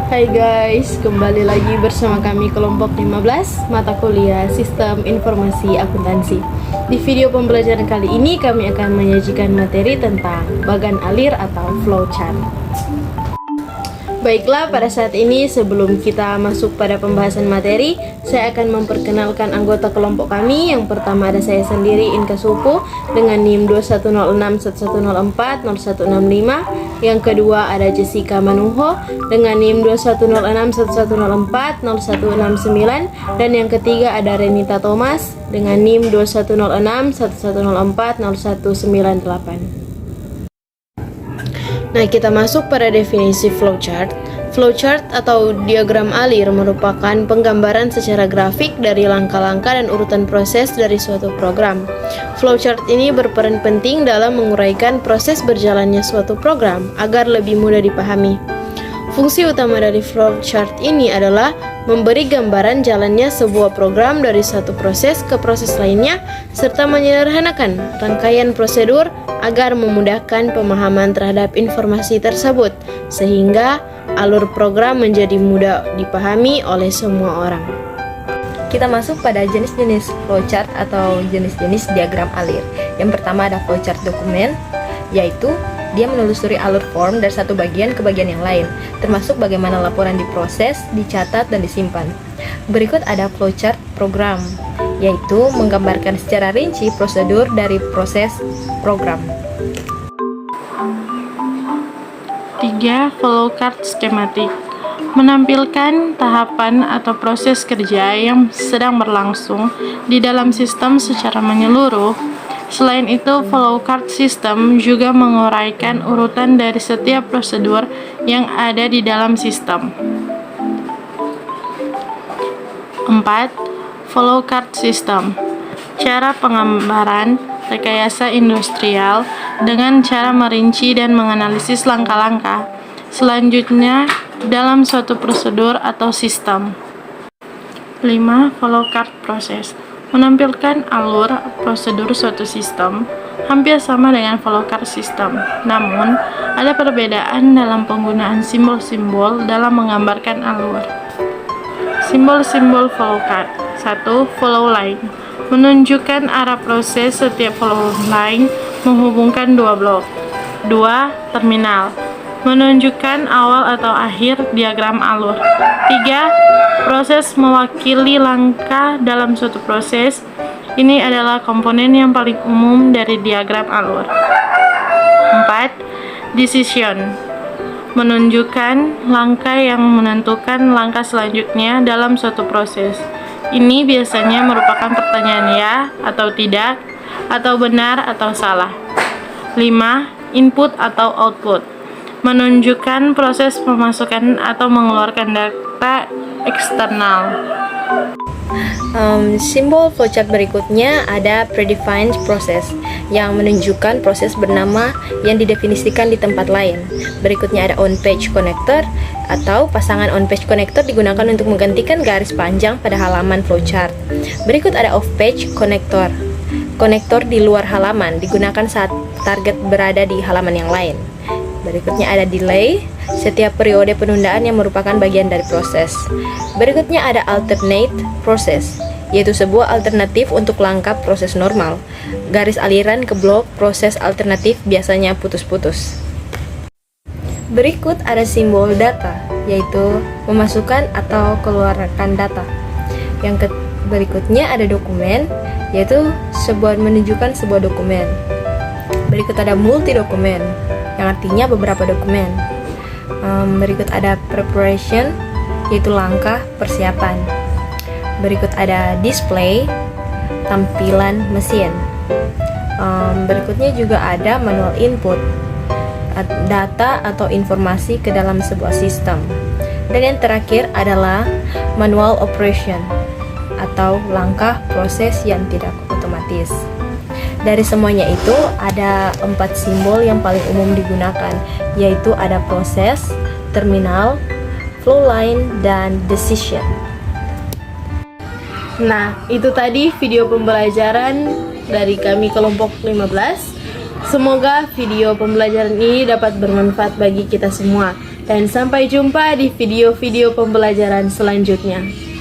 Hai guys, kembali lagi bersama kami kelompok 15 mata kuliah Sistem Informasi Akuntansi. Di video pembelajaran kali ini kami akan menyajikan materi tentang bagan alir atau flowchart. Baiklah, pada saat ini sebelum kita masuk pada pembahasan materi, saya akan memperkenalkan anggota kelompok kami. Yang pertama ada saya sendiri, Inka Supu, dengan NIM 210611040165. Yang kedua ada Jessica Manuho dengan NIM 210611040169. Dan yang ketiga ada Renita Thomas dengan NIM 210611040198. Nah, kita masuk pada definisi flowchart. Flowchart atau diagram alir merupakan penggambaran secara grafik dari langkah-langkah dan urutan proses dari suatu program. Flowchart ini berperan penting dalam menguraikan proses berjalannya suatu program agar lebih mudah dipahami. Fungsi utama dari flowchart ini adalah memberi gambaran jalannya sebuah program dari satu proses ke proses lainnya, serta menyederhanakan rangkaian prosedur agar memudahkan pemahaman terhadap informasi tersebut, sehingga alur program menjadi mudah dipahami oleh semua orang. Kita masuk pada jenis-jenis flowchart atau jenis-jenis diagram alir. Yang pertama ada flowchart dokumen, yaitu dia menelusuri alur form dari satu bagian ke bagian yang lain, termasuk bagaimana laporan diproses, dicatat, dan disimpan. Berikut ada flowchart program, yaitu menggambarkan secara rinci prosedur dari proses program. 3. Flowchart skematik menampilkan tahapan atau proses kerja yang sedang berlangsung di dalam sistem secara menyeluruh. Selain itu, flowchart sistem juga menguraikan urutan dari setiap prosedur yang ada di dalam sistem. 4. Flowchart sistem, cara penggambaran rekayasa industrial dengan cara merinci dan menganalisis langkah-langkah selanjutnya dalam suatu prosedur atau sistem. 5. Flowchart proses menampilkan alur prosedur suatu sistem hampir sama dengan flowchart sistem. Namun, ada perbedaan dalam penggunaan simbol-simbol dalam menggambarkan alur. Simbol-simbol flowchart. 1. Flow line menunjukkan arah proses. Setiap flow line menghubungkan dua blok. 2. Terminal menunjukkan awal atau akhir diagram alur. 3. Proses mewakili langkah dalam suatu proses. Ini adalah komponen yang paling umum dari diagram alur. 4. Decision menunjukkan langkah yang menentukan langkah selanjutnya dalam suatu proses. Ini biasanya merupakan pertanyaan ya atau tidak, atau benar atau salah. 5. Input atau output menunjukkan proses pemasukan atau mengeluarkan data eksternal. Simbol flowchart berikutnya ada predefined process yang menunjukkan proses bernama yang didefinisikan di tempat lain. Berikutnya ada on-page connector atau pasangan on-page connector digunakan untuk menggantikan garis panjang pada halaman flowchart. Berikut ada off-page connector. Konektor di luar halaman digunakan saat target berada di halaman yang lain. Berikutnya ada delay, setiap periode penundaan yang merupakan bagian dari proses. Berikutnya ada alternate process, yaitu sebuah alternatif untuk langkah proses normal. Garis aliran ke blok proses alternatif biasanya putus-putus. Berikut ada simbol data, yaitu memasukkan atau keluarkan data. Berikutnya ada dokumen, yaitu menunjukkan sebuah dokumen. Berikut ada multi dokumen, yang artinya beberapa dokumen. Berikut ada preparation, yaitu langkah persiapan. Berikut ada display, tampilan mesin. Berikutnya juga ada manual input, data atau informasi ke dalam sebuah sistem. Dan yang terakhir adalah manual operation atau langkah proses yang tidak otomatis. Dari semuanya itu ada 4 simbol yang paling umum digunakan, yaitu ada proses, terminal, flow line, dan decision. Nah, itu tadi video pembelajaran dari kami kelompok 15. Semoga video pembelajaran ini dapat bermanfaat bagi kita semua. Dan sampai jumpa di video-video pembelajaran selanjutnya.